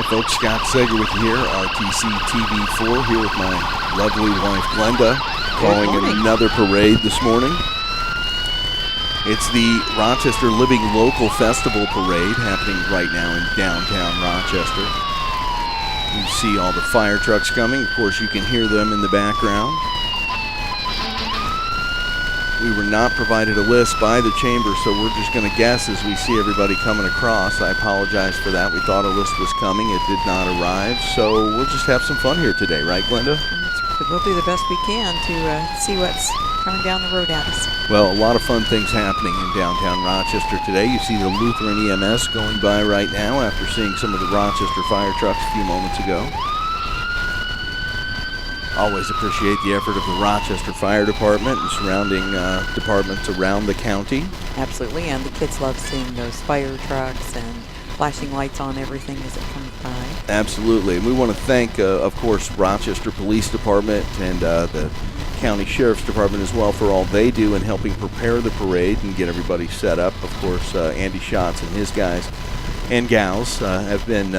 folks, Scott Sager with you here, RTC TV4, here with my lovely wife Glenda, calling another parade this morning. It's the Rochester Living Local Festival Parade happening right now in downtown Rochester. You see all the fire trucks coming. Of course, you can hear them in the background. We were not provided a list by the chamber, so we're just going to guess as we see everybody coming across. I apologize for that. We thought a list was coming. It did not arrive, so we'll just have some fun here today, right, Glenda? We'll do the best we can to see what's coming down the road at us. Well, a lot of fun things happening in downtown Rochester today. You see the Lutheran EMS going by right now after seeing some of the Rochester fire trucks a few moments ago. Always appreciate the effort of the Rochester Fire Department and surrounding departments around the county. Absolutely, and the kids love seeing those fire trucks and flashing lights on everything as it comes by. Absolutely, and we want to thank, of course, Rochester Police Department and the County Sheriff's Department as well for all they do in helping prepare the parade and get everybody set up. Of course, Andy Schatz and his guys and gals have been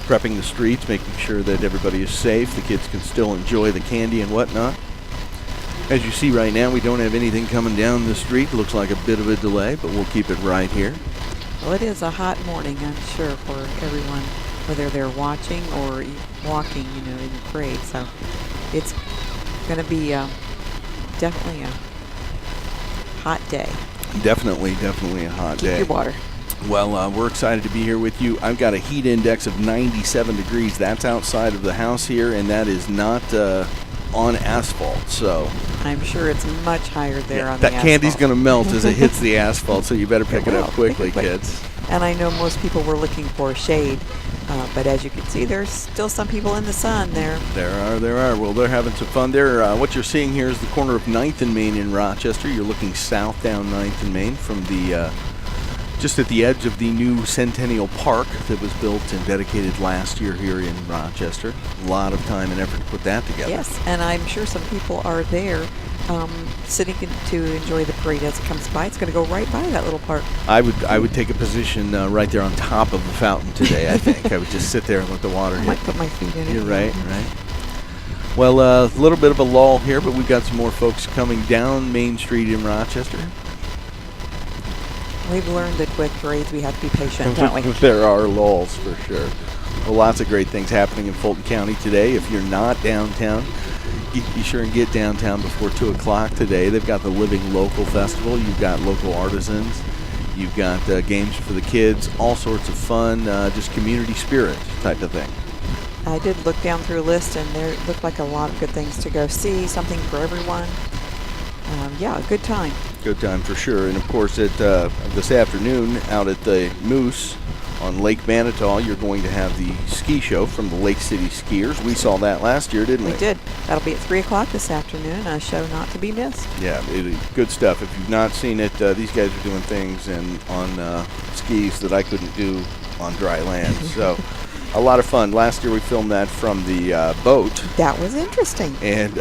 prepping the streets, making sure that everybody is safe. The kids can still enjoy the candy and whatnot. As you see right now, we don't have anything coming down the street. Looks like a bit of a delay, but we'll keep it right here. Well, it is a hot morning, I'm sure, for everyone, whether they're watching or walking, in the parade. So it's going to be definitely a hot day. Definitely a hot day. Keep your water. Well, we're excited to be here with you. I've got a heat index of 97 degrees. That's outside of the house here, and that is not on asphalt. So I'm sure it's much higher there on the asphalt. That candy's going to melt as it hits the asphalt, so you better pick it up quickly, kids. And I know most people were looking for shade, but as you can see, there's still some people in the sun there. There are. Well, they're having some fun there. What you're seeing here is the corner of 9th and Main in Rochester. You're looking south down 9th and Main from the just at the edge of the new Centennial Park that was built and dedicated last year here in Rochester. A lot of time and effort to put that together. Yes, and I'm sure some people are there sitting to enjoy the parade as it comes by. It's going to go right by that little park. I would take a position right there on top of the fountain today, I think. I would just sit there and let the water hit. I might put my feet in it. You're right. Well, a little bit of a lull here, but we've got some more folks coming down Main Street in Rochester. We've learned that with parades we have to be patient, don't we? There are lulls for sure. Well, lots of great things happening in Fulton County today. If you're not downtown, be sure and get downtown before 2 o'clock today. They've got the Living Local Festival. You've got local artisans. You've got games for the kids, all sorts of fun, just community spirit type of thing. I did look down through a list, and there looked like a lot of good things to go see, something for everyone. Yeah, a good time. Good time for sure. And of course, this afternoon out at the Moose on Lake Manitou, you're going to have the ski show from the Lake City Skiers. We saw that last year, didn't we? We did. That'll be at 3 o'clock this afternoon, a show not to be missed. Yeah, good stuff. If you've not seen it, these guys are doing things on skis that I couldn't do on dry land. So a lot of fun. Last year we filmed that from the boat. That was interesting. And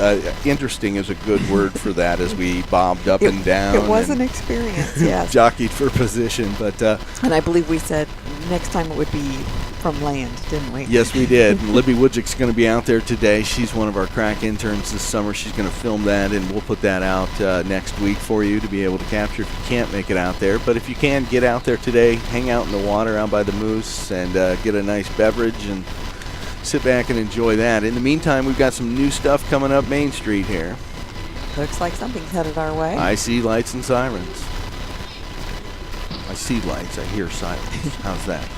interesting is a good word for that as we bobbed up and down. It was an experience, yes. Jockeyed for position. But and I believe we said next time it would be from land, didn't we? Yes, we did. And Libby Woodjick's going to be out there today. She's one of our crack interns this summer. She's going to film that, and we'll put that out next week for you to be able to capture if you can't make it out there. But if you can, get out there today, hang out in the water out by the Moose, and get a nice beverage and sit back and enjoy that. In the meantime, we've got some new stuff coming up Main Street here. Looks like something's headed our way. I see lights and sirens. I see lights, I hear sirens. How's that?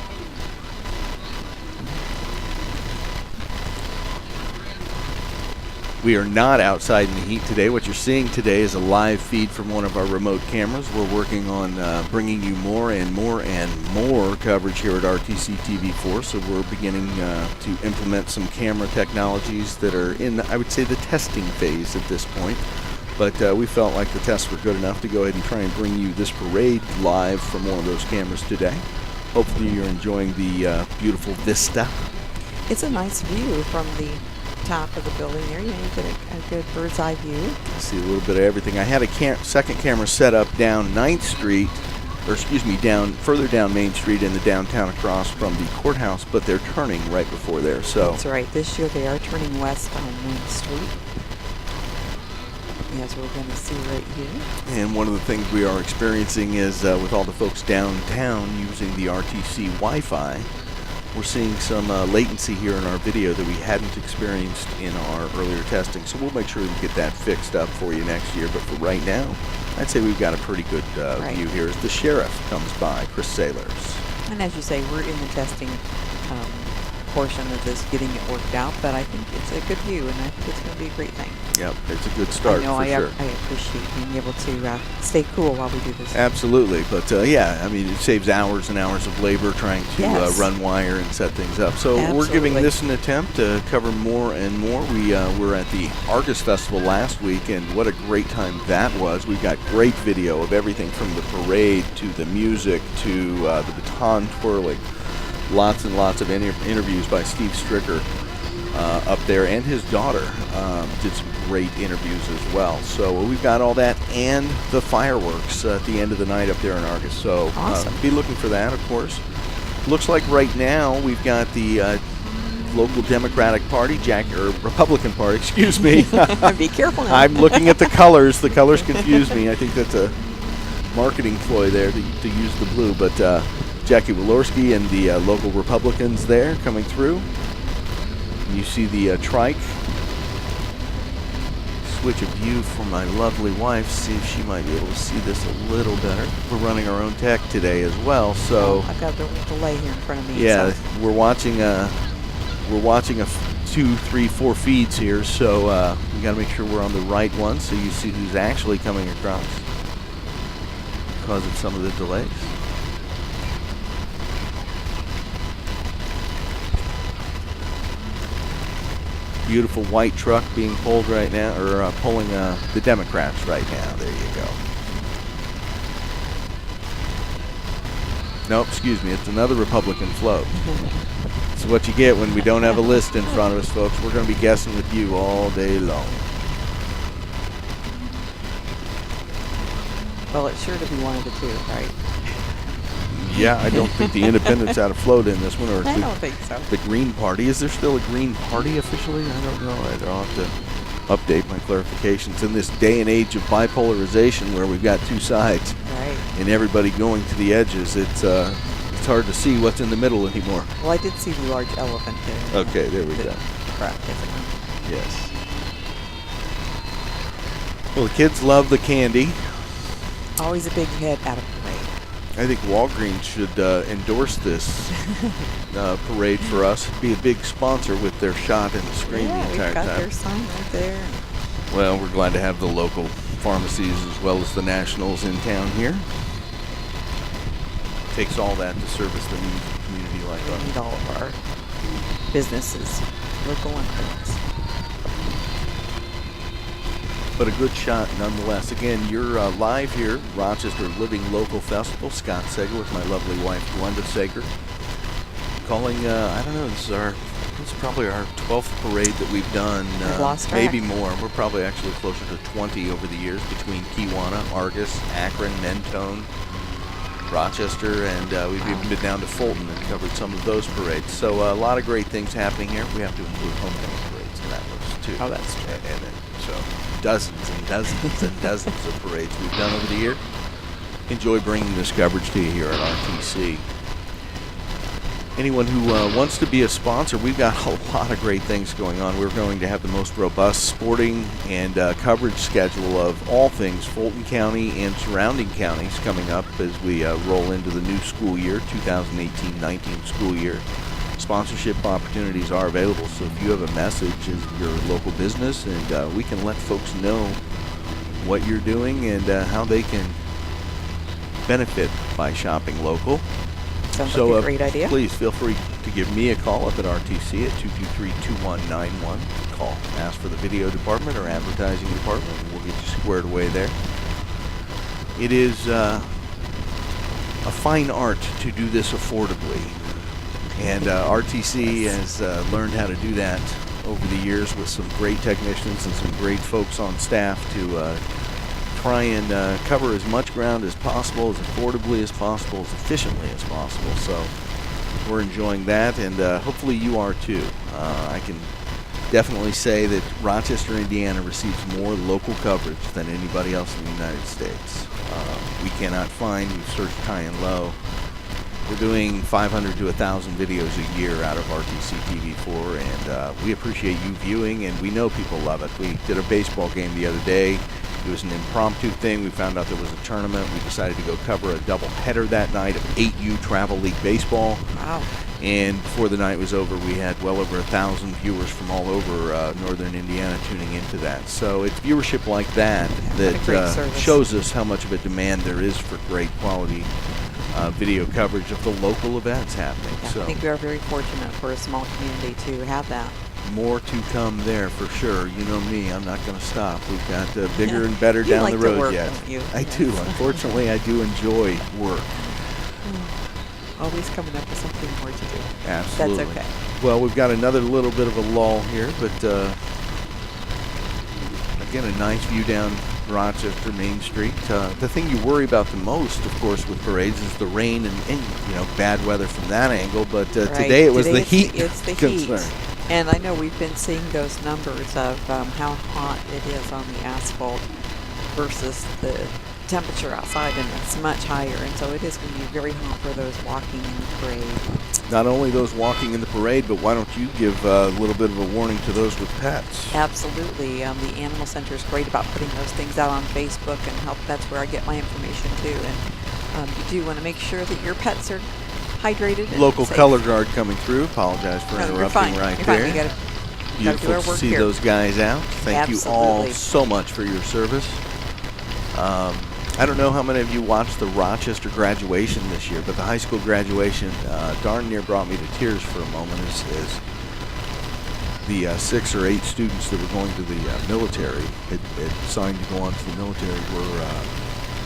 We are not outside in the heat today. What you're seeing today is a live feed from one of our remote cameras. We're working on bringing you more and more and more coverage here at RTC TV4. So we're beginning to implement some camera technologies that are in, I would say, the testing phase at this point. But we felt like the tests were good enough to go ahead and try and bring you this parade live from one of those cameras today. Hopefully you're enjoying the beautiful vista. It's a nice view from the top of the building there. You get a good bird's eye view. See a little bit of everything. I had a second camera set up down 9th Street or excuse me, further down Main Street in the downtown across from the courthouse, but they're turning right before there. So that's right. This year they are turning west on Main Street, as we're going to see right here. And one of the things we are experiencing is with all the folks downtown using the RTC Wi-Fi, we're seeing some latency here in our video that we hadn't experienced in our earlier testing. So we'll make sure we get that fixed up for you next year. But for right now, I'd say we've got a pretty good view here as the sheriff comes by, Chris Sailors. And as you say, we're in the testing portion of this, getting it worked out, but I think it's a good view, and I think it's going to be a great thing. Yep, it's a good start for sure. I appreciate being able to stay cool while we do this. Absolutely, but yeah, I mean, it saves hours and hours of labor trying to run wire and set things up. So we're giving this an attempt to cover more and more. We were at the Argus Festival last week, and what a great time that was. We've got great video of everything from the parade to the music to the baton twirling. Lots and lots of interviews by Steve Stricker up there, and his daughter did some great interviews as well. So we've got all that and the fireworks at the end of the night up there in Argus. So awesome. Be looking for that, of course. Looks like right now we've got the local Democratic Party, Republican Party, excuse me. Be careful now. I'm looking at the colors. The colors confuse me. I think that's a marketing ploy there to use the blue, but Jackie Walorski and the local Republicans there coming through. You see the trike. Switch of view for my lovely wife, see if she might be able to see this a little better. We're running our own tech today as well, so I've got a delay here in front of me. yeah, so. we're watching a 2, 3, 4 feeds here, so we got to make sure we're on the right one so you see who's actually coming across because of some of the delays. Beautiful white truck being pulled right now, or pulling the Democrats right now. There you go. Nope, excuse me. It's another Republican float. It's what you get when we don't have a list in front of us, folks. We're going to be guessing with you all day long. Well, it's sure to be one of the two, right? Yeah, I don't think the independents had a float in this one, or I don't think so. The Green Party. Is there still a Green Party officially? I don't know. I'll have to update my clarifications. In this day and age of bipolarization where we've got two sides and everybody going to the edges, it's hard to see what's in the middle anymore. Well, I did see the large elephant there. Okay, there we go. Yes. Well, the kids love the candy. Always a big head at a parade. I think Walgreens should endorse this parade for us. Be a big sponsor with their shot in the screen the entire time. Yeah, we've got their sign right there. Well, we're glad to have the local pharmacies as well as the nationals in town here. Takes all that to service the needs of a community like ours. We need all of our businesses, local and friends. But a good shot nonetheless. Again, you're live here, Rochester Living Local Festival. Scott Sager with my lovely wife, Glenda Sager. Calling, I don't know, this is probably our 12th parade that we've done. We've lost track. Maybe more. We're probably actually closer to 20 over the years between Kewanna, Argus, Akron, Mentone, Rochester, and we've even been down to Fulton and covered some of those parades. So a lot of great things happening here. We have to include homecoming parades in that list too. Oh, that's true. And so dozens and dozens and dozens of parades we've done over the year. Enjoy bringing this coverage to you here at RTC. Anyone who wants to be a sponsor, we've got a lot of great things going on. We're going to have the most robust sporting and coverage schedule of all things Fulton County and surrounding counties coming up as we roll into the new school year, 2018-19 school year. Sponsorship opportunities are available, so if you have a message as your local business, and we can let folks know what you're doing and how they can benefit by shopping local. Sounds like a great idea. Please feel free to give me a call up at RTC at 223-2191. Call, ask for the video department or advertising department, and we'll get you squared away there. It is a fine art to do this affordably, and RTC has learned how to do that over the years with some great technicians and some great folks on staff to try and cover as much ground as possible, as affordably as possible, as efficiently as possible. So we're enjoying that, and hopefully you are too. I can definitely say that Rochester, Indiana receives more local coverage than anybody else in the United States. We cannot find, we've searched high and low. We're doing 500 to 1,000 videos a year out of RTC TV4, and we appreciate you viewing, and we know people love it. We did a baseball game the other day. It was an impromptu thing. We found out there was a tournament. We decided to go cover a doubleheader that night of 8U Travel League Baseball. Wow. And before the night was over, we had well over 1,000 viewers from all over northern Indiana tuning into that. So it's viewership like that that shows us how much of a demand there is for great quality video coverage of the local events happening. Yeah, so I think we are very fortunate for a small community to have that. more to come there for sure. You know me, I'm not going to stop. We've got bigger and better down like the road to work, yet. don't you? I do. Unfortunately, I do enjoy work. Always coming up with something more to do. Absolutely. That's okay. Well, we've got another little bit of a lull here, but again, a nice view down Rochester Main Street. The thing you worry about the most, of course, with parades is the rain and bad weather from that angle. But Right. today it was the It's heat. It's the concern. heat. And I know we've been seeing those numbers of how hot it is on the asphalt versus the temperature outside, and it's much higher. And so it is going to be very hot for those walking in the parade. Not only those walking in the parade, but why don't you give a little bit of a warning to those with pets? Absolutely. The Animal Center is great about putting those things out on Facebook and help. That's where I get my information too. And you do want to make sure that your pets are hydrated. And Local safe. color guard coming through. Apologize for No, you're interrupting fine. right You're there. Fine. We gotta do Beautiful our to work see here. those guys out. Thank you all Absolutely. so much for your service. I don't know how many of you watched the Rochester graduation this year, but the high school graduation darn near brought me to tears for a moment as the 6 or 8 students that were going to the military had signed to go on to the military were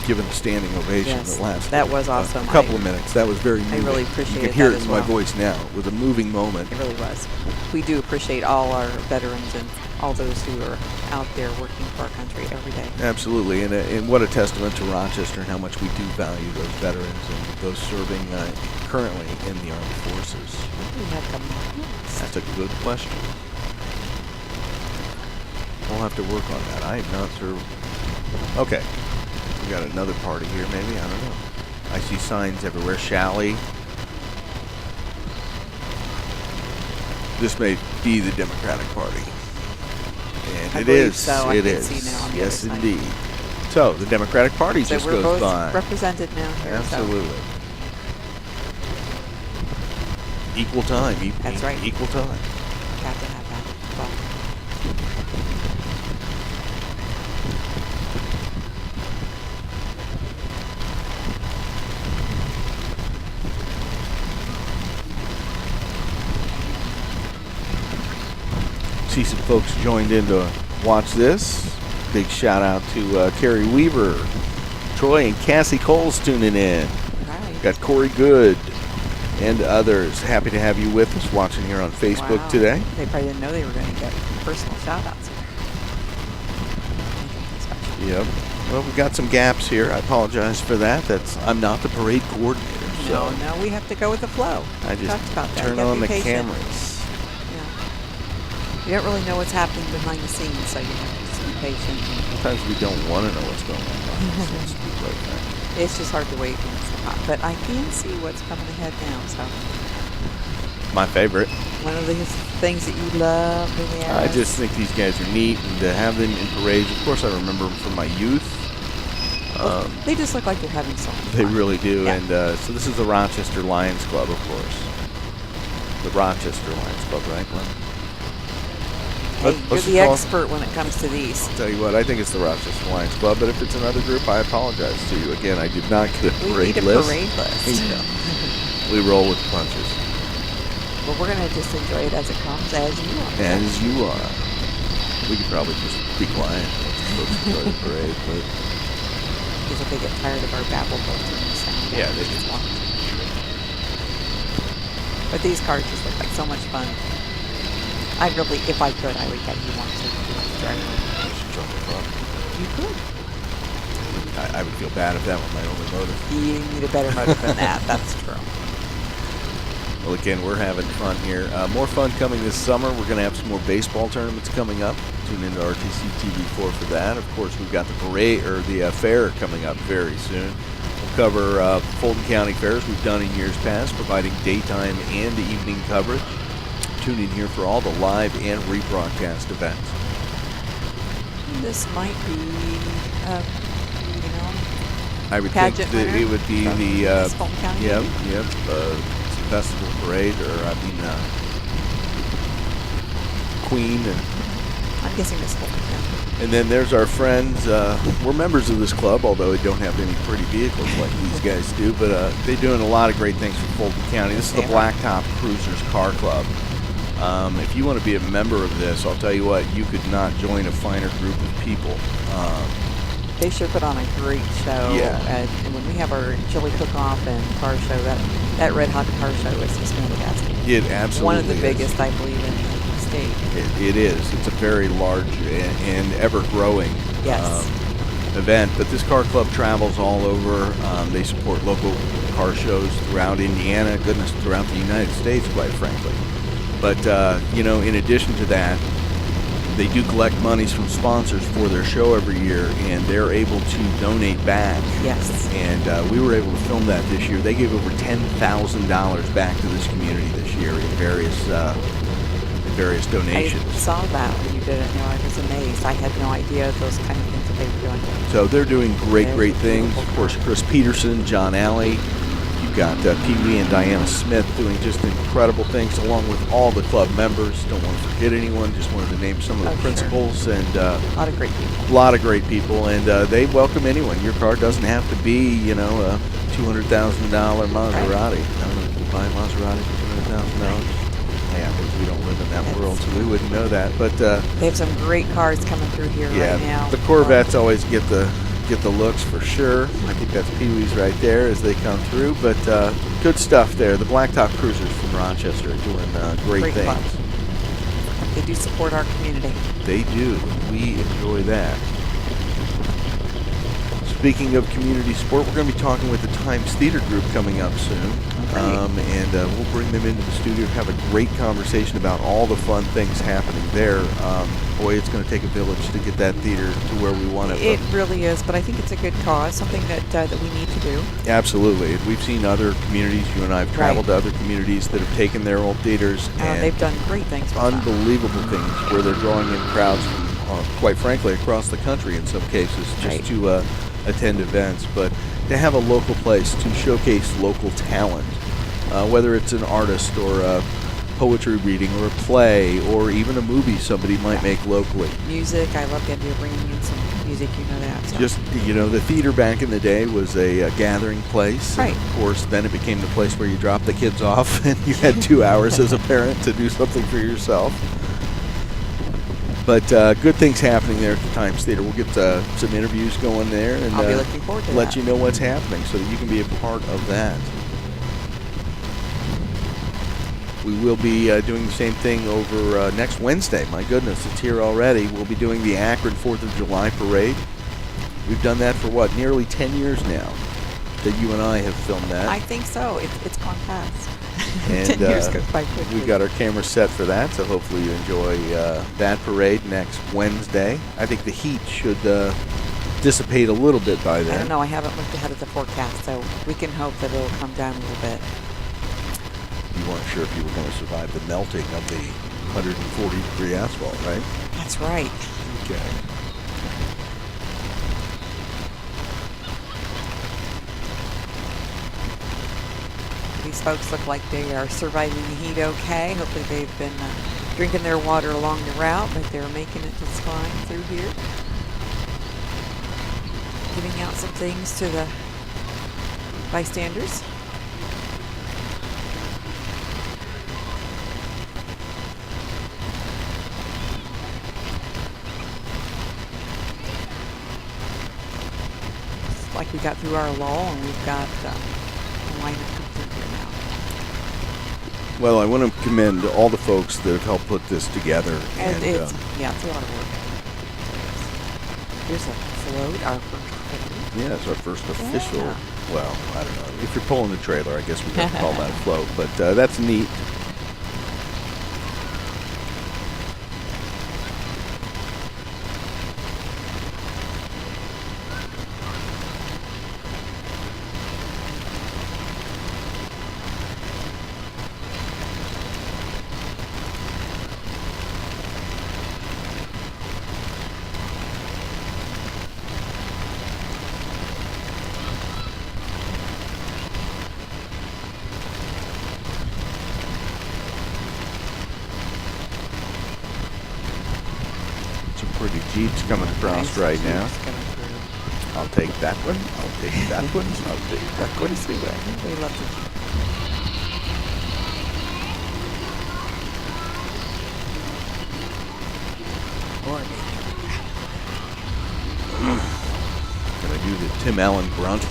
given a standing ovation Yes, that lasted that was awesome. a couple of minutes. That was very moving. really You appreciated can hear that it as in my well. voice now. It was a moving moment. It really was. We do appreciate all our veterans and all those who are out there working for our country every day. Absolutely, and what a testament to Rochester and how much we do value those veterans and those serving currently in the armed forces. What do we have coming up next? That's a good question. We'll have to work on that. I am not sure. Okay, we got another party here maybe, I don't know. I see signs everywhere. Shally. This may be the Democratic Party. And I it believe is. so. I It can is. see now on the Yes, other side. indeed. So the Democratic Party So just we're goes both by. represented now here. Absolutely. Equal time. That's right. Equal time. So got to have that. Well, See some folks joined in to watch this. Big shout out to Carrie Weaver, Troy and Cassie Coles tuning in. right. Got Corey Good and others. Happy to have you with us watching here on Facebook Wow. today. They probably didn't know they were going to get personal shout-outs. Yep. Well, we've got some gaps here. I apologize for that. I'm not the parade coordinator, so No, we have to go with the flow. I We just talked about that. turn You gotta on be the patient. cameras. Yeah. You don't really know what's happening behind the scenes, so you have to just be patient. Sometimes we don't want to know what's going on behind the scenes, to be quite frank. It's just hard to wait when it's hot. But I can see what's coming ahead now. So My favorite. one of the things that you love. I just think these guys are neat, and to have them in parades, of course I remember them from my youth. They just look like they're having so much They fun. really do, Yeah. and so this is the Rochester Lions Club, of course. The Rochester Lions Club, right, Glenn? Hey, Let's you're just the call it- expert when it comes to these. I'll tell you what, I think it's the Rochester Lions Club, but if it's another group, I apologize to you. Again, I did not get a We parade need a list. parade list. Yeah. We roll with the punches. But we're going to just enjoy it as it comes, as you are. As you are. We could probably just be quiet. Let's enjoy the parade, but Because if they get tired of our babble sound. Yeah, they just do. want. But these cars just look like so much fun. I really, if I could, I would get you one to drive. I should jump the front. You could. I would feel bad if that were my only motive. You need a better motive than that. That's true. Well, again, we're having fun here. More fun coming this summer. We're going to have some more baseball tournaments coming up. Tune into RTC TV4 for that. Of course, we've got the parade or the fair coming up very soon. We'll cover Fulton County fairs we've done in years past, providing daytime and evening coverage. Tune in here for all the live and rebroadcast events. This might be, I would think pageant that winner it would be from the Fulton County. yep, festival parade, or Queen, and I'm guessing this Fulton County. then there's our friends. We're members of this club, although we don't have any pretty vehicles like these guys do. But they're doing a lot of great things for Fulton County. This is the Blacktop Cruisers Car Club. If you want to be a member of this, I'll tell you what, you could not join a finer group of people. They sure put on a great show. Yeah. And when we have our chili cook-off and car show, that Red Hot car show is just fantastic. It absolutely one of the is. biggest, I believe, in the state. It is. It's a very large and ever-growing Yes. event. But this car club travels all over. They support local car shows throughout Indiana, goodness, throughout the United States, quite frankly. But, in addition to that, they do collect monies from sponsors for their show every year, and they're able to donate back. Yes. And we were able to film that this year. They gave over $10,000 back to this community this year in various donations. I saw that when you did it. I was amazed. I had no idea those kind of things that they were doing. So they're doing great Very things. beautiful. Of course, Chris Peterson, John Alley. You've got Pee Wee and Diana Smith doing just incredible things, along with all the club members. Don't want to forget anyone. Just wanted to name some of the principals and A lot of great people. a lot of great people. And they welcome anyone. Your car doesn't have to be, a $200,000 Maserati. I don't know if you buy a Maserati for $200,000. Yeah, but we don't live in that world, so we wouldn't know that. But They have some great cars coming through here right now. the Corvettes always get the looks for sure. I think that's Pee Wee's right there as they come through. But good stuff there. The Blacktop Cruisers from Rochester are doing great things. club. They do support our community. They do. We enjoy that. Speaking of community support, we're going to be talking with the Times Theater Group coming up soon. And we'll bring them into the studio, have a great conversation about all the fun things happening there. Boy, it's going to take a village to get that theater to where we want it. It really is, but I think it's a good cause, something that we need to do. Absolutely. We've seen other communities. You and I have traveled to other communities that have taken their old theaters and they've done great things with them. unbelievable things where they're drawing in crowds from, quite frankly, across the country in some cases, just to attend events. But to have a local place to showcase local talent, whether it's an artist or a poetry reading or a play or even a movie somebody might make locally. Music, I love the idea of bringing in some music, that. So. Just, the theater back in the day was a gathering place. Right. And of course, then it became the place where you dropped the kids off and you had 2 hours as a parent to do something for yourself. But good things happening there at the Times Theater. We'll get some interviews going there and I'll be looking forward to let that. you know what's happening so that you can be a part of that. We will be doing the same thing over next Wednesday. My goodness, it's here already. We'll be doing the Akron 4th of July parade. We've done that for, nearly 10 years now that you and I have filmed that. I think so. It's gone fast. And 10 years goes by quickly. We've got our camera set for that, so hopefully you enjoy that parade next Wednesday. I think the heat should dissipate a little bit by then. I don't know. I haven't looked ahead at the forecast, so we can hope that it'll come down a little bit. You weren't sure if you were going to survive the melting of the 140-degree asphalt, right? That's right. Okay. These folks look like they are surviving the heat okay. Hopefully they've been drinking their water along the route, but they're making it just fine through here. Giving out some things to the bystanders. Like we got through our lull and we've got a line of troops in here now. Well, I want to commend all the folks that have helped put this together. And it's a lot of work. Here's a float, our first Yeah, it's our first official. Yeah. Well, I don't know. If you're pulling the trailer, I guess we have to call that a float. But that's neat. Some pretty Jeeps coming across Nice right now. Jeeps coming through. I'll take that one. I'll take that one. I'll take that What one. is we like? We love the Gonna do the Tim Allen grunt.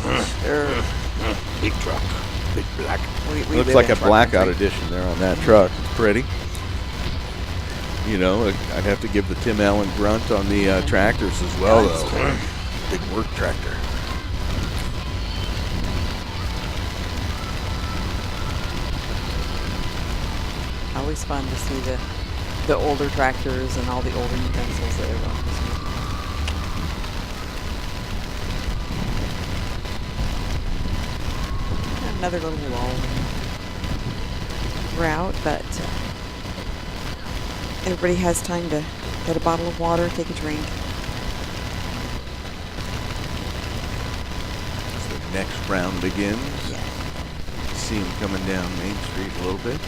Big truck. Big black. we Looks live like in a truck blackout country. edition there on that truck. It's pretty. You know, I'd have to give the Tim Allen grunt on the tractors as well, That's though. true. Big work tractor. Always fun to see the older tractors and all the older utensils that everyone was using. Another little long route, but everybody has time to get a bottle of water, take a drink. As the next round begins. Yeah. See him coming down Main Street a little bit.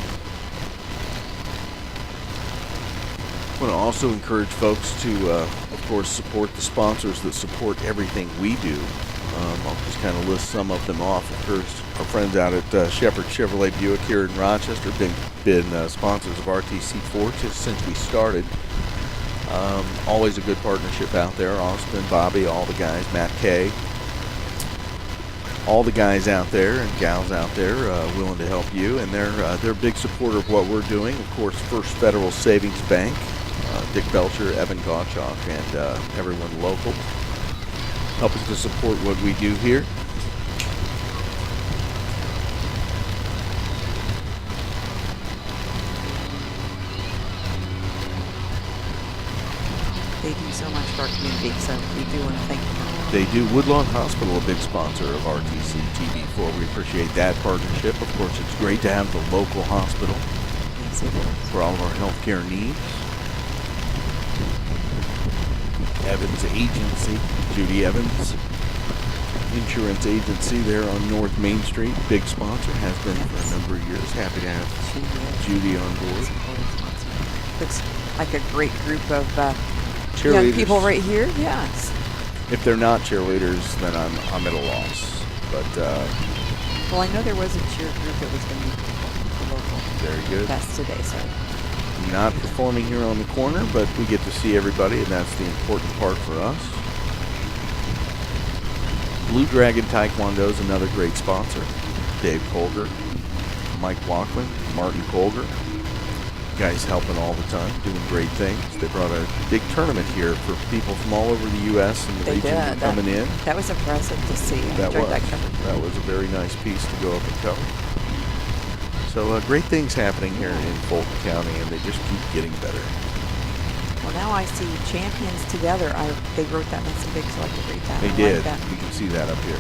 I want to also encourage folks to, of course, support the sponsors that support everything we do. I'll just kind of list some of them off. Of course, our friends out at Shepherd Chevrolet Buick here in Rochester have been sponsors of RTC4 just since we started. Always a good partnership out there. Austin, Bobby, all the guys, Matt Kay. All the guys out there and gals out there willing to help you, and they're a big supporter of what we're doing. Of course, First Federal Savings Bank, Dick Belcher, Evan Gottschalk, and everyone local helping to support what we do here. They do so much for our community, so we do want to thank them. They do. Woodlawn Hospital, a big sponsor of RTC TV4. We appreciate that partnership. Of course, it's great to have the local hospital Yes, it is. for all of our healthcare needs. Evans Agency, Judy Evans Insurance Agency there on North Main Street. Big sponsor, has been for a number of years. Happy to have She is. Judy on board. Looks like a great group of young Cheerleaders. people right here. Yes. If they're not cheerleaders, then I'm at a loss. But Well, I know there was a cheer group that was going to be local very good. fest today, so Not performing here on the corner, but we get to see everybody, and that's the important part for us. Blue Dragon Taekwondo is another great sponsor. Dave Colger, Mike Walkman, Martin Colger. Guys helping all the time, doing great things. They brought a big tournament here for people from all over the U.S. and the they region did. coming in. That was impressive to see. I That enjoyed was. coverage. That was a very nice piece to go up and cover. So great things happening here in Fulton County, and they just keep getting better. Well, now I see champions together. They wrote that nice and big, so I could read that. They I did. Like that. You can see that up here.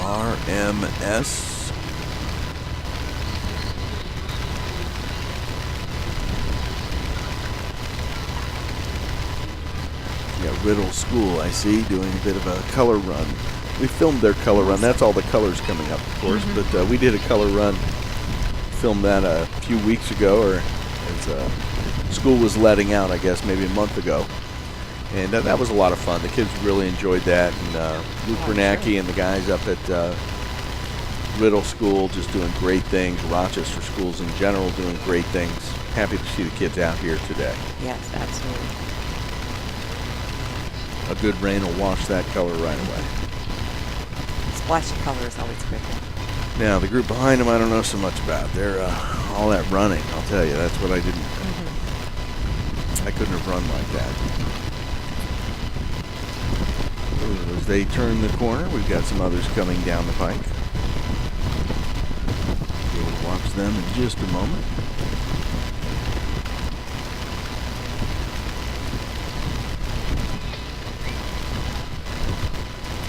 RMS. Yeah, Riddle School, I see, doing a bit of a color run. We filmed their color run. That's all the colors coming up, of course. But we did a color run. Filmed that a few weeks ago, or as school was letting out, I guess, maybe a month ago. And that was a lot of fun. The kids really enjoyed that. And Luke Bernacki and the guys up at Riddle School just doing great things. Rochester schools in general doing great things. Happy to see the kids out here today. Yes, absolutely. A good rain will wash that color right away. Splash of color is always good. Now, the group behind them, I don't know so much about. They're all that running, I'll tell you. That's what I didn't I couldn't have run like that. Ooh, as they turn the corner, we've got some others coming down the pike. We'll watch them in just a moment.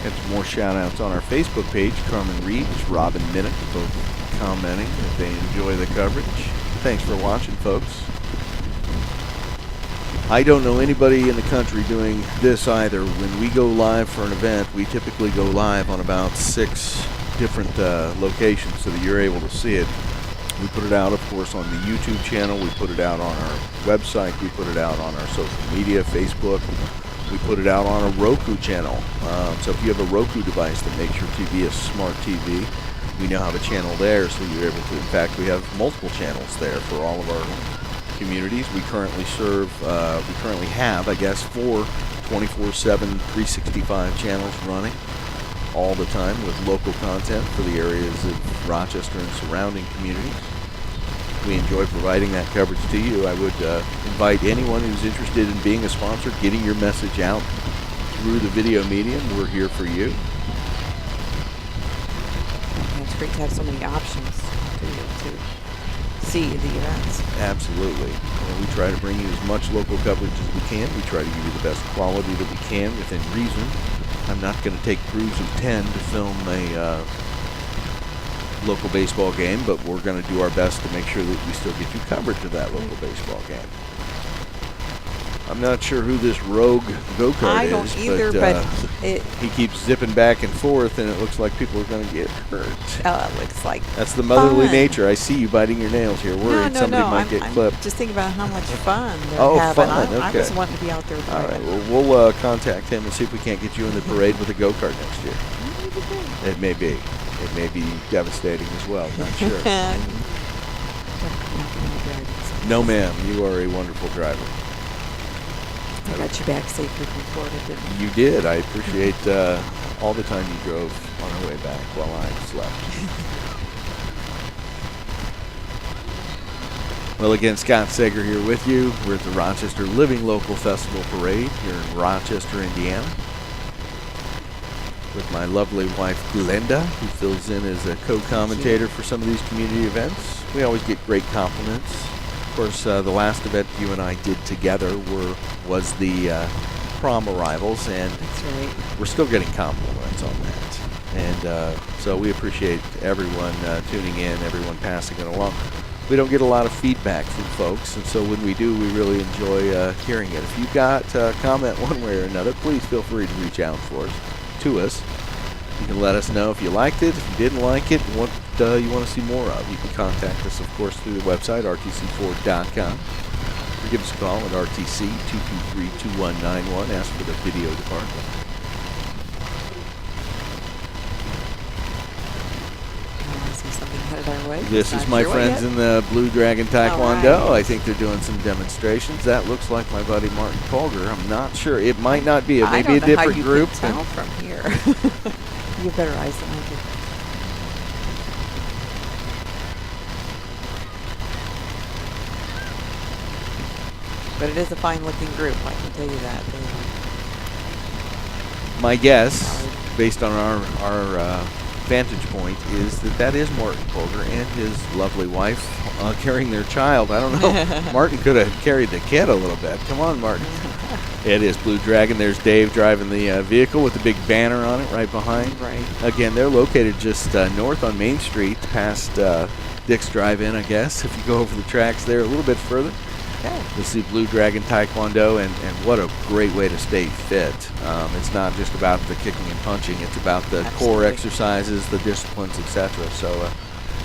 Got some more shout-outs on our Facebook page. Carmen Reeves, Robin Minnick, both commenting that they enjoy the coverage. Thanks for watching, folks. I don't know anybody in the country doing this either. When we go live for an event, we typically go live on about 6 different locations so that you're able to see it. We put it out, of course, on the YouTube channel. We put it out on our website. We put it out on our social media, Facebook. We put it out on a Roku channel. So if you have a Roku device that makes your TV a smart TV, we now have a channel there, so you're able to, in fact, we have multiple channels there for all of our communities. We currently have, I guess, 4 24/7, 365 channels running all the time with local content for the areas of Rochester and surrounding communities. We enjoy providing that coverage to you. I would invite anyone who's interested in being a sponsor, getting your message out through the video medium. We're here for you. Yeah, it's great to have so many options to see the events. Absolutely. Well, we try to bring you as much local coverage as we can. We try to give you the best quality that we can within reason. I'm not going to take crews of 10 to film a local baseball game, but we're going to do our best to make sure that we still get you coverage of that local baseball game. I'm not sure who this rogue go-kart is. I don't either, but he keeps zipping back and forth, and it looks like people are going to get hurt. It looks like that's the motherly fun. Nature. I see you biting your nails here, worried somebody might get clipped. I'm just thinking about how much fun they're having. Fun. Okay. I just want to be out there with all right, well, we'll contact him and see if we can't get you in the parade with a go-kart next year. It may be. It may be devastating as well. Not sure. No, ma'am. You are a wonderful driver. I got you back safely from Florida, didn't I? You did. I appreciate all the time you drove on our way back while I slept. Well, again, Scott Sager here with you. We're at the Rochester Living Local Festival Parade here in Rochester, Indiana, with my lovely wife, Glenda, who fills in as a co-commentator for some of these community events. We always get great compliments. Of course, the last event you and I did together was the prom arrivals, and that's right. We're still getting compliments on that. And so we appreciate everyone tuning in, everyone passing it along. We don't get a lot of feedback from folks, and so when we do, we really enjoy hearing it. If you've got a comment one way or another, please feel free to reach out to us. You can let us know if you liked it, if you didn't like it, what you want to see more of. You can contact us, of course, through the website, rtc4.com. Or give us a call at RTC 223-2191. Ask for the video department. I see something headed our way. This is my friends in the Blue Dragon Taekwondo. I think they're doing some demonstrations. That looks like my buddy Martin Polger. I'm not sure. It might not be. It may be a different group. I don't know how you can tell from here. You have better eyes than I do. But it is a fine-looking group, I can tell you that. My guess, based on our vantage point, is that is Martin Polger and his lovely wife carrying their child. I don't know. Martin could have carried the kid a little bit. Come on, Martin. It is Blue Dragon. There's Dave driving the vehicle with the big banner on it right behind. Right. Again, they're located just north on Main Street, past Dick's Drive-In, I guess, if you go over the tracks there a little bit further. Okay. You'll see Blue Dragon Taekwondo, and what a great way to stay fit. It's not just about the kicking and punching. It's about the core exercises, the disciplines, etc. So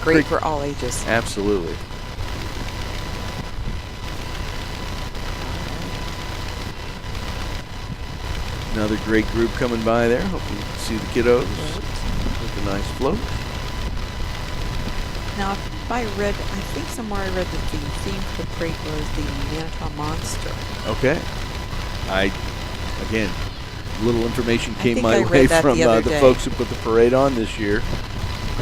great for all ages. Absolutely. Another great group coming by there. Hope you can see the kiddos with a nice float. Now, if I think somewhere I read that the theme for the parade was the Manitoba Monster. Okay. Again, little information came my way from the folks who put the parade on this year.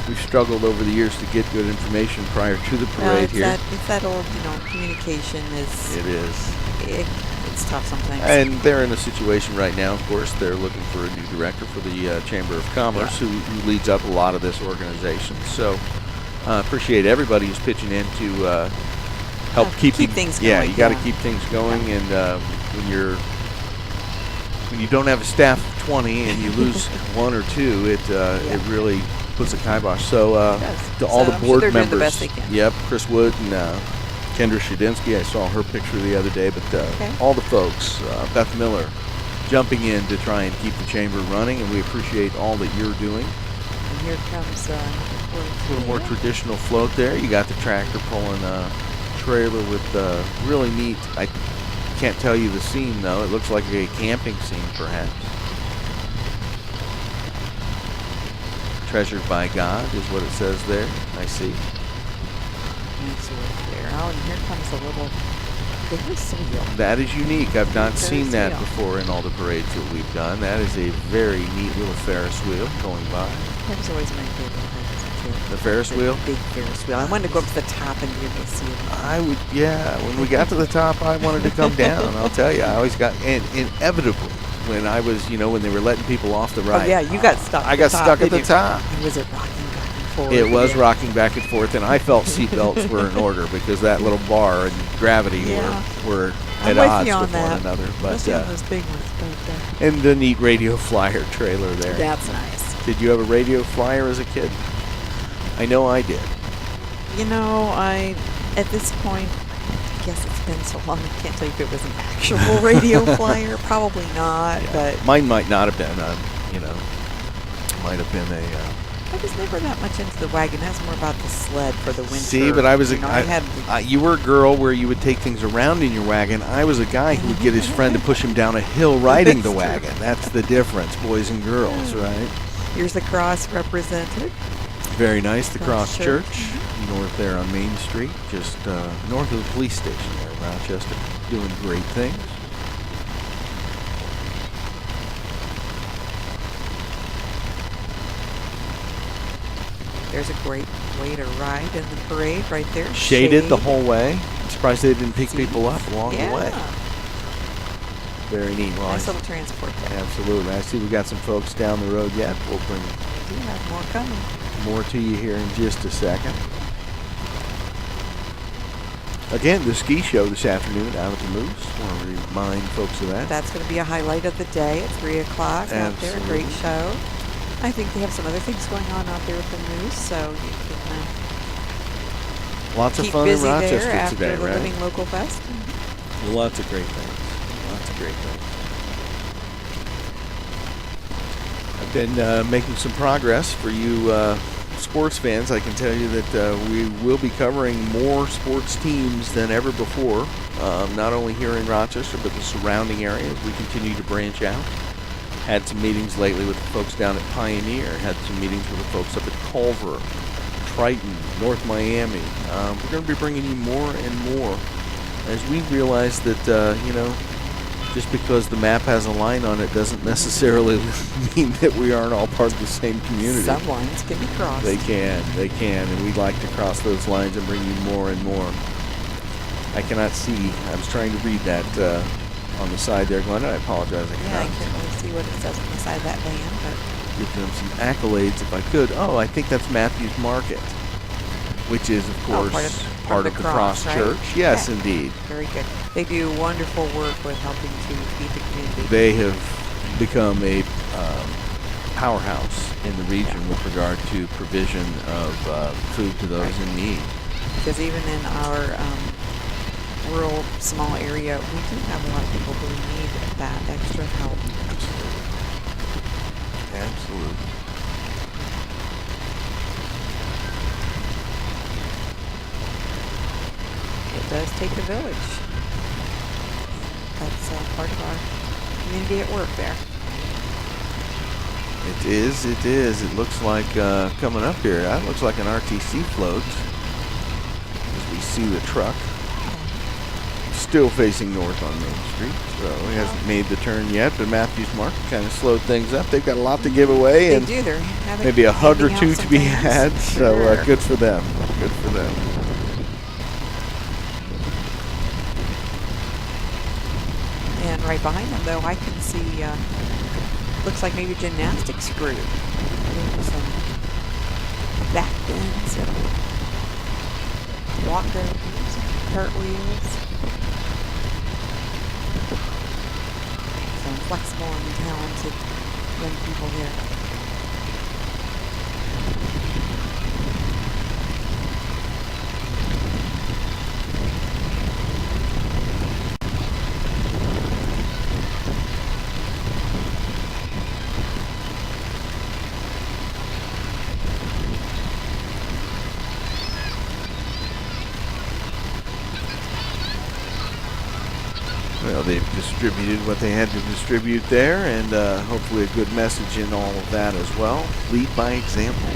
We've struggled over the years to get good information prior to the parade here. It's that old, communication is. It is. it's tough sometimes. And they're in a situation right now, of course, they're looking for a new director for the Chamber of Commerce who leads up a lot of this organization. So appreciate everybody who's pitching in to help keep things going. Yeah, you got to keep things going. And when you don't have a staff of 20 and you lose one or two, it really puts a kibosh. So to all the board they're members, doing the best they can. Yep, Chris Wood and Kendra Shadinsky, I saw her picture the other day, but all the folks, Beth Miller, jumping in to try and keep the chamber running, and we appreciate all that you're doing. And here comes a little more traditional float there. You got the tractor pulling a trailer with really neat, I can't tell you the scene though, it looks like a camping scene perhaps. Treasured by God is what it says there, I see. Nice work there. Oh, and here comes a little Ferris wheel. That is unique. I've not seen that wheel. before in all the parades that we've done. That is a very neat little Ferris wheel going by. That was always my favorite thing as a kid. The Ferris wheel? Big Ferris wheel. I wanted to go up to the top and be able to see it. I would, yeah. When we got to the top, I wanted to come down. I'll tell you, I always got, and inevitably, when I was, when they were letting people off the ride. Oh, yeah, you got stuck. I got stuck at the top. And was it rocking back and forth? It was rocking back and forth, and I felt seatbelts were in order because that little bar and gravity were at odds with one another. But those big ones, and the neat radio flyer trailer there. That's nice. Did you have a radio flyer as a kid? I know I did. At this point, I guess it's been so long, I can't tell you if it was an actual radio flyer. Probably not, but mine might not have been. Might have been a. I was never that much into the wagon. That's more about the sled for the winter. See, but I was you were a girl where you would take things around in your wagon. I was a guy who would get his friend to push him down a hill riding the wagon. That's the difference, boys and girls, right? Here's the cross represented. Very nice, the Cross Church, north there on Main Street, just north of the police station there in Rochester, doing great things. There's a great way to ride in the parade right there. Shaded the whole way. I'm surprised they didn't pick people up along the way. Very neat. Well, nice little transport there. Absolutely. I see we got some folks down the road yet. We'll bring more coming. More to you here in just a second. Again, the ski show this afternoon out at the Moose. I want to remind folks of that. That's going to be a highlight of the day at 3 o'clock out there. A great show. I think they have some other things going on out there at the Moose, so you can lots of fun in Rochester after today, the right? Living Local Fest. Lots of great things. Lots of great things. I've been making some progress for you sports fans. I can tell you that we will be covering more sports teams than ever before, not only here in Rochester, but the surrounding areas. We continue to branch out. Had some meetings lately with the folks down at Pioneer. Had some meetings with the folks up at Culver, Triton, North Miami. We're going to be bringing you more and more as we realize that, just because the map has a line on it doesn't necessarily mean that we aren't all part of the same community. Some lines can be crossed. They can, and we'd like to cross those lines and bring you more and more. I cannot see. I was trying to read that on the side there, Glenda. I apologize. I can't really see what it says on the side of that van, but give them some accolades if I could. Oh, I think that's Matthew's Market, which is, of course, part of the Cross Church. Yes, indeed. Very good. They do wonderful work with helping to feed the community. They have become a powerhouse in the region with regard to provision of food to those in need. Because even in our rural, small area, we do have a lot of people who need that extra help. Absolutely. It does take a village. That's part of our community at work there. It is. It looks like coming up here, that looks like an RTC float as we see the truck. Still facing north on Main Street, so he hasn't made the turn yet, but Matthew's Market kind of slowed things up. They've got a lot to give away, and They're maybe a hug or two to be had, so good for them. Good for them. right behind them, though, I can see, looks like maybe a gymnastics group. Maybe some back bends and walkers, cartwheels. Some flexible and talented young people here. Well, they've distributed what they had to distribute there, and hopefully a good message in all of that as well. Lead by example.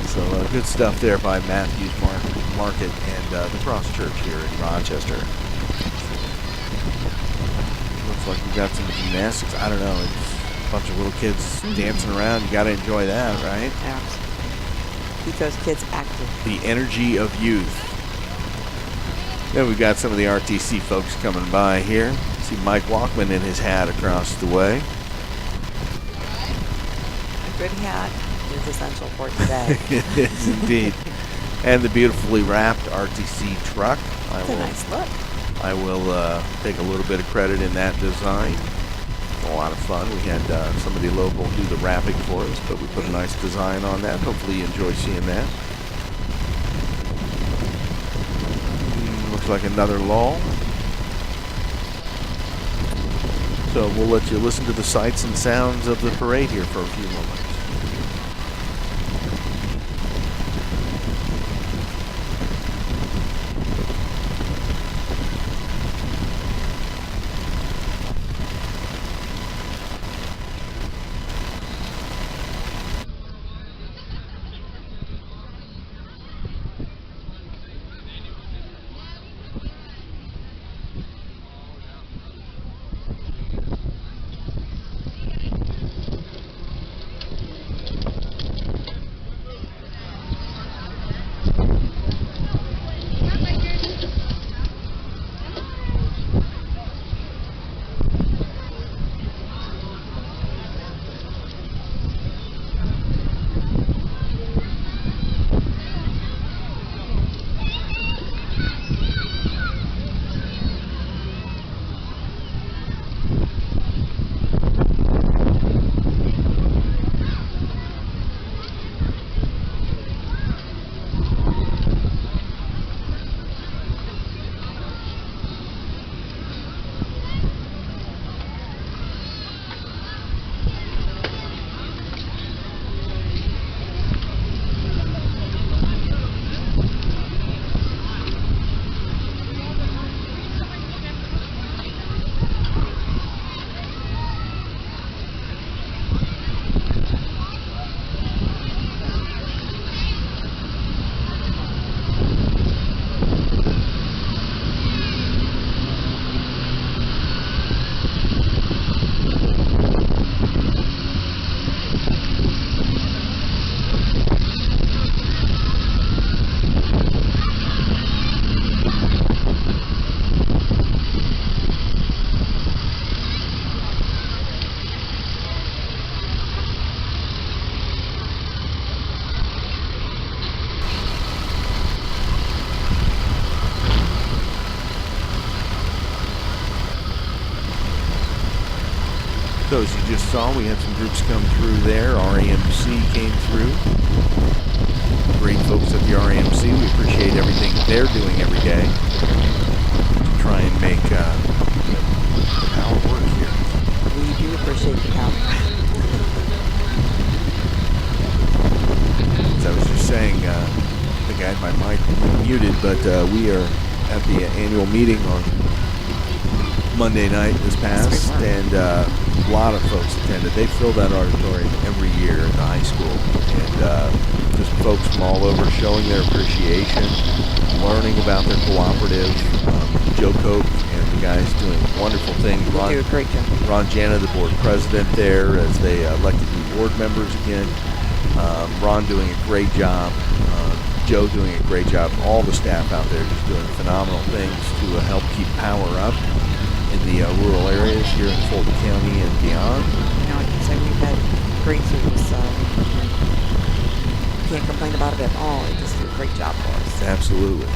So good stuff there by Matthews Market and the Cross Church here in Rochester. Looks like we've got some gymnastics. I don't know. It's a bunch of little kids dancing around. You got to enjoy that, right? Absolutely. Keep those kids active. The energy of youth. Then we've got some of the RTC folks coming by here. See Mike Walkman in his hat across the way. A good hat is essential for today. It is indeed. And the beautifully wrapped RTC truck. That's a nice look. I will take a little bit of credit in that design. A lot of fun. We had somebody local do the wrapping for us, but we put a nice design on that. Hopefully you enjoy seeing that. Looks like another lull. So we'll let you listen to the sights and sounds of the parade here for a few moments. So as you just saw, we had some groups come through there. RAMC came through. Great folks at the RAMC. We appreciate everything they're doing every day to try and make the power work here. We do appreciate the power. As I was just saying, I think I had my mic muted, but we are at the annual meeting on Monday night this past, and a lot of folks attended. They fill that auditorium every year at the high school, and just folks from all over showing their appreciation, learning about their cooperative. Joe Koch and the guys doing wonderful things. Ron, do a great job. Ron Jana, the board president there, as they elected new board members again. Ron doing a great job. Joe doing a great job. All the staff out there just doing phenomenal things to help keep power up. in the rural areas here in Fulton County and beyond. You know, like you said, we've had great service. Can't complain about it at all. They just do a great job for us. Absolutely.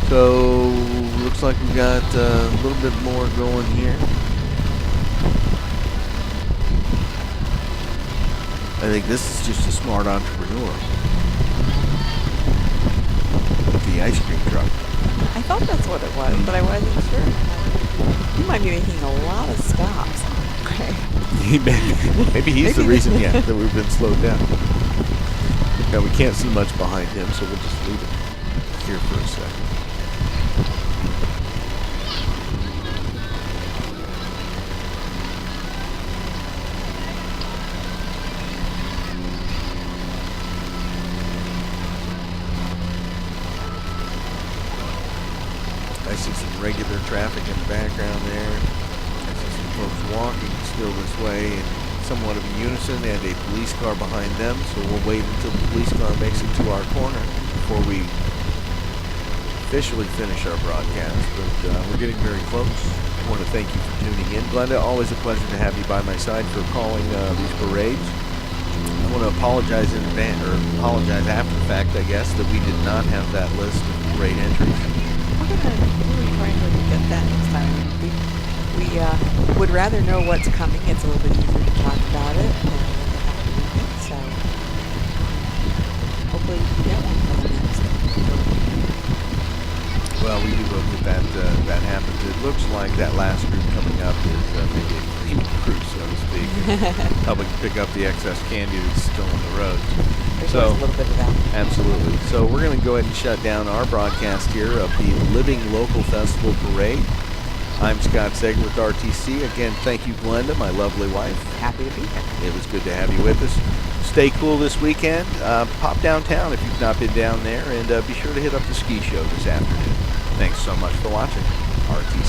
So, looks like we've got a little bit more going here. I think this is just a smart entrepreneur. The ice cream truck. I thought that's what it was, but I wasn't sure. You might be making a lot of stops. Okay. Maybe he's the reason, that we've been slowed down. Now, we can't see much behind him, so we'll just leave it here for a second. I see some regular traffic in the background there. I see some folks walking still this way in somewhat of a unison, and a police car behind them. So we'll wait until the police car makes it to our corner before we officially finish our broadcast. But we're getting very close. I want to thank you for tuning in. Glenda, always a pleasure to have you by my side for calling these parades. I want to apologize in advance, or apologize after the fact, I guess, that we did not have that list of parade entries. We're trying to get that next time. We would rather know what's coming. It's a little bit easier to talk about it than to have to read it. So hopefully we can get one for the next. Well, we do hope that that happens. It looks like that last group coming up is maybe a cleaning crew, so to speak, helping pick up the excess candy that's still on the roads. There's always a little bit of that. Absolutely. So we're going to go ahead and shut down our broadcast here of the Living Local Festival Parade. I'm Scott Sager with RTC. Again, thank you, Glenda, my lovely wife. Happy to be here. It was good to have you with us. Stay cool this weekend. Pop downtown if you've not been down there, and be sure to hit up the ski show this afternoon. Thanks so much for watching RTC.